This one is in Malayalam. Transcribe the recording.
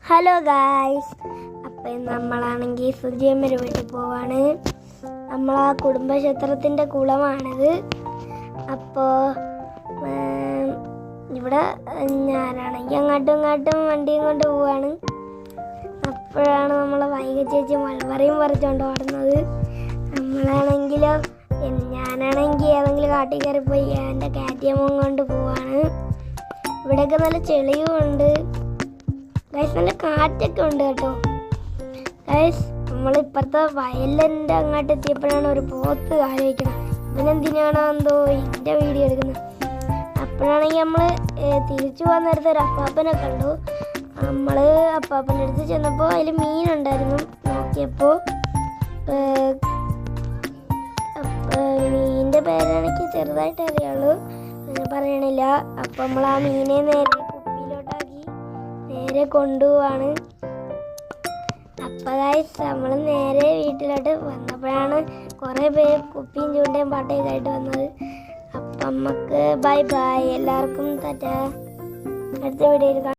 ഹലോ ഗായ്സ്, അപ്പം നമ്മളാണെങ്കിൽ സുജിയമ്മയുടെ വീട്ടിൽ പോവാണ്. നമ്മളാ കുടുംബക്ഷേത്രത്തിൻ്റെ കുളമാണിത്. അപ്പോൾ ഇവിടെ ഞാനാണെങ്കിൽ അങ്ങോട്ടും ഇങ്ങോട്ടും വണ്ടിയും കൊണ്ട് പോവാണ്. അപ്പോഴാണ് നമ്മളെ വൈക ചേച്ചി മൽവറിയും പറിച്ചുകൊണ്ട് ഓടുന്നത്. ഞാനാണെങ്കിൽ ഏതെങ്കിലും കാട്ടിൽ കയറി പോയി എൻ്റെ കാറ്റിയമ്മ കൊണ്ട് പോവാണ്. ഇവിടെയൊക്കെ നല്ല ചെളിയും ഉണ്ട് ഗൈസ്, നല്ല കാറ്റൊക്കെ ഉണ്ട് കേട്ടോ ഗൈസ്. നമ്മളിപ്പുറത്തെ വയലിൻ്റെ അങ്ങോട്ട് എത്തിയപ്പോഴാണ് ഒരു പോത്ത് ആലോചിക്കണം ഇവനെന്തിനാണോ എന്തോ എൻ്റെ വീഡിയോ എടുക്കുന്നത്. അപ്പോഴാണെങ്കിൽ നമ്മൾ തിരിച്ചു പോകാൻ നേരത്തെ ഒരു അപ്പാപ്പനെ കണ്ടു. നമ്മൾ അപ്പാപ്പൻ്റെ അടുത്ത് ചെന്നപ്പോൾ അതിൽ മീനുണ്ടായിരുന്നു. നോക്കിയപ്പോൾ മീനിൻ്റെ പേരാണെങ്കിൽ ചെറുതായിട്ട് അറിയാവുള്ളൂ, പറയണില്ല. അപ്പം നമ്മൾ ആ മീനെ നേരെ കൊണ്ടുപോവാണ്. അപ്പോൾ നമ്മൾ നേരെ വീട്ടിലോട്ട് വന്നപ്പോഴാണ് കുറേ പേര് കുപ്പിയും ചൂണ്ടയും പാട്ടയൊക്കെ ആയിട്ട് വന്നത്. അപ്പം നമുക്ക് ബൈ ബൈ, എല്ലാവർക്കും ടാറ്റാ. അടുത്ത വീഡിയോയിൽ